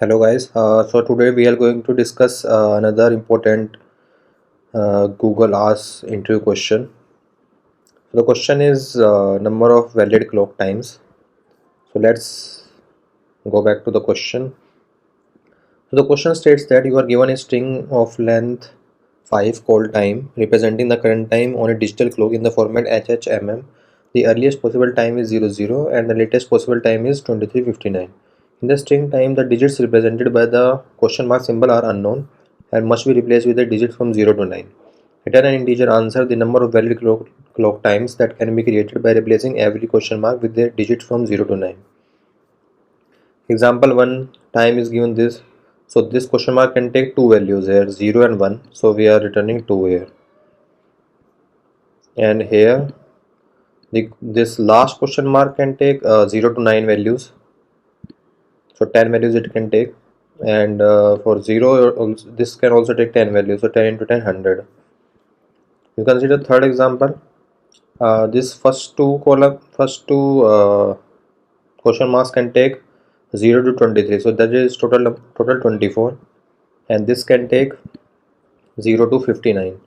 Hello guys, so today we are going to discuss another important Google Ask interview question. So the question is number of valid clock times. So let's go back to the question. So the question states that you are given a string of length 5 called time representing the current time on a digital clock in the format HHMM. The earliest possible time is 00 and the latest possible time is 23:59. In the string time, the digits represented by the question mark symbol are unknown and must be replaced with a digit from 0 to 9. Return an integer answer the number of valid clock times that can be created by replacing every question mark with a digit from 0 to 9. Example 1 time is given this. So this question mark can take two values here 0 and 1. So we are returning 2 here. And here this last question mark can take 0 to 9 values. So 10 values it can take. And for 0 this can also take 10 values. So 10 into 10 100. You consider third example. This first two question marks can take 0 to 23. So that is total 24. And this can take 0 to 59.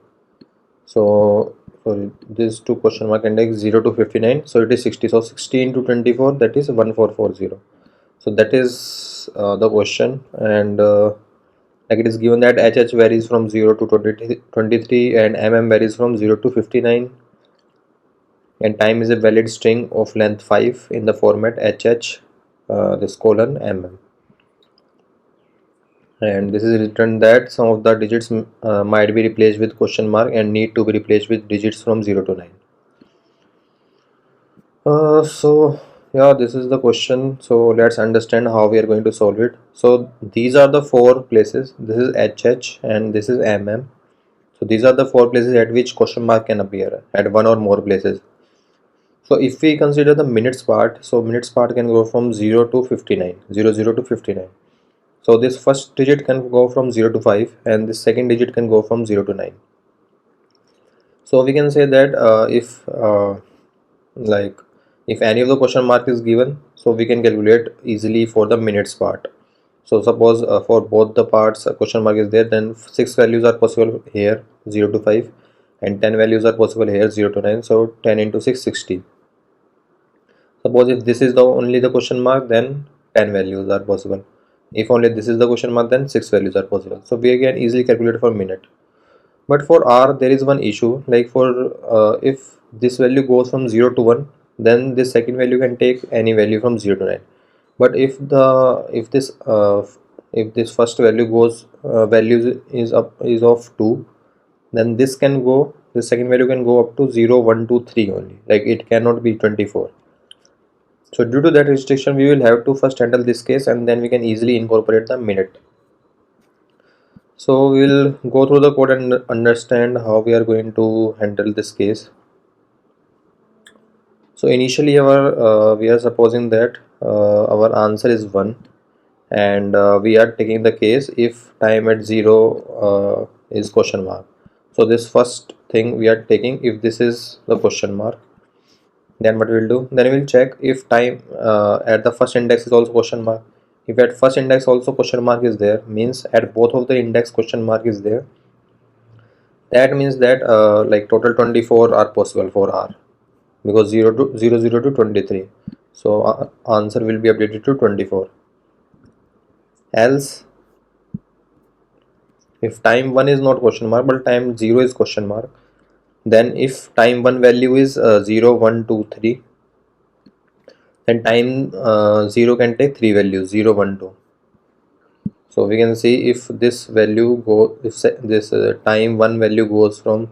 So this two question mark can take 0 to 59. So it is 60. So 60 into 24, that is 1440. So that is the question. And like it is given that HH varies from 0 to 23 and MM varies from 0 to 59. And time is a valid string of length 5 in the format HH this colon MM. And this is written that some of the digits might be replaced with question mark and need to be replaced with digits from 0 to 9. So yeah, this is the question. So let's understand how we are going to solve it. So these are the four places. This is HH and this is MM. So these are the four places at which question mark can appear at one or more places. So if we consider the minutes part, so minutes part can go from 0 to 59, 00 to 59. So this first digit can go from 0 to 5 and this second digit can go from 0 to 9. So we can say that like if any of the question mark is given, so we can calculate easily for the minutes part. So suppose for both the parts a question mark is there, then 6 values are possible here 0 to 5 and 10 values are possible here 0 to 9. So 10 into 6 60. Suppose if this is the only the question mark, then 10 values are possible. If only this is the question mark, then 6 values are possible. So we can easily calculate for minute. But for R there is one issue, like for if this value goes from 0 to 1, then this second value can take any value from 0 to 9. But if this first value goes value is of 2, then this second value can go up to 0 1 2 3 only, like it cannot be 24. So due to that restriction, we will have to first handle this case and then we can easily incorporate the minute. So we'll go through the code and understand how we are going to handle this case. So initially we are supposing that our answer is 1 and we are taking the case if time at 0 is question mark. So this first thing we are taking, if this is the question mark, then what we'll do, then we'll check if time at the first index is also question mark. If at first index also question mark is there, means at both of the index question mark is there, that means that like total 24 are possible for R, because 0 to 23. So answer will be updated to 24. Else if time 1 is not question mark but time 0 is question mark, then if time 1 value is 0 1 2 3, then time 0 can take 3 values 0 1 2. So we can see if this value if this time 1 value goes from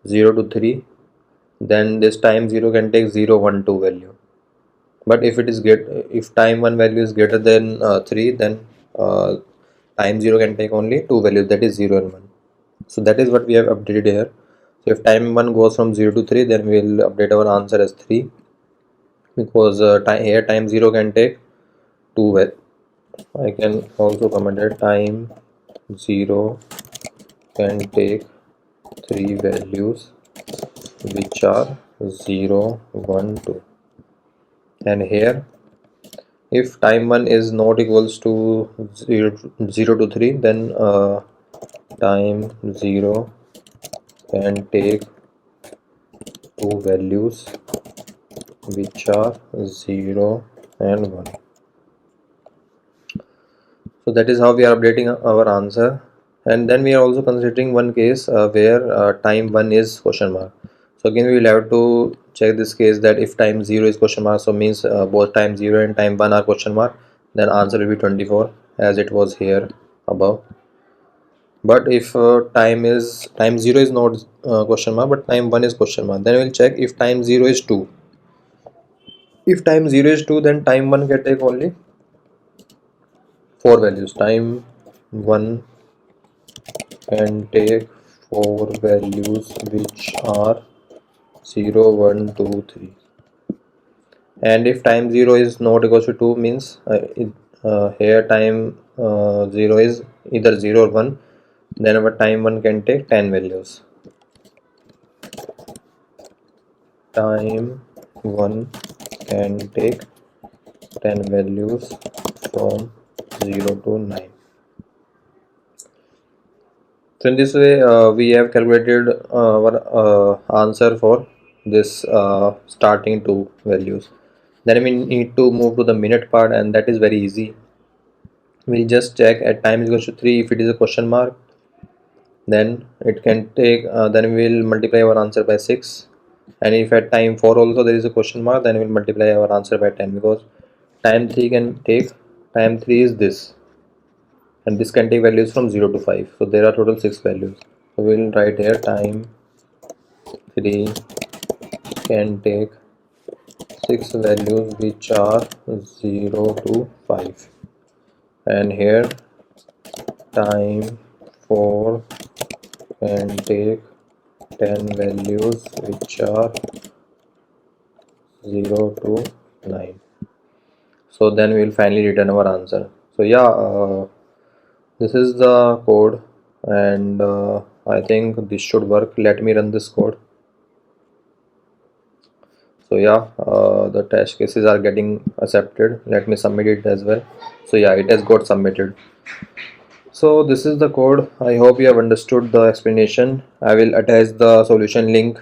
0 to 3, then this time 0 can take 0 1 2 value. But if time 1 value is greater than 3, then time 0 can take only 2 values, that is 0 and 1. So that is what we have updated here. So if time 1 goes from 0 to 3, then we will update our answer as 3, because here time 0 can take 2 values. I can also comment that time 0 can take 3 values which are 0 1 2, and here If time 1 is not equals to 0 to 3, then time 0 can take two values which are 0 and 1. So that is how we are updating our answer. And then we are also considering one case where time 1 is question mark. So again we will have to check this case, that if time 0 is question mark, so means both time 0 and time 1 are question mark, then answer will be 24 as it was here above. But if time 0 is not question mark but time 1 is question mark, then we will check if time 0 is 2. If time 0 is 2, then time 1 can take only 4 values. Time 1 can take 4 values which are 0, 1, 2, 3. And if time 0 is not equals to 2, means here time 0 is either 0 or 1, then our time 1 can take 10 values. Time 1 can take 10 values from 0 to 9. So in this way we have calculated our answer for this starting two values. Then we need to move to the minute part, and that is very easy. We'll just check at time is equal to 3. If it is a question mark, then it can take then we'll multiply our answer by 6. And if at time 4 also there is a question mark, then we'll multiply our answer by 10, because time 3 can take, time 3 is this, and this can take values from 0 to 5. So there are total 6 values. So we'll write here time 3 can take 6 values which are 0 to 5, and here time 4 can take 10 values which are 0 to 9. So then we will finally return our answer. So yeah, this is the code, and I think this should work. Let me run this code. So yeah, the test cases are getting accepted. Let me submit it as well. So yeah, it has got submitted. So this is the code. I hope you have understood the explanation. I will attach the solution link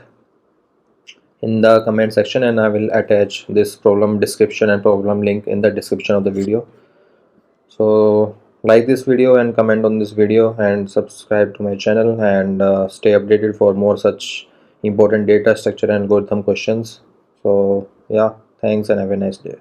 in the comment section, and I will attach this problem description and problem link in the description of the video. So like this video and comment on this video and subscribe to my channel, and stay updated for more such important data structure and algorithm questions. So yeah, thanks and have a nice day.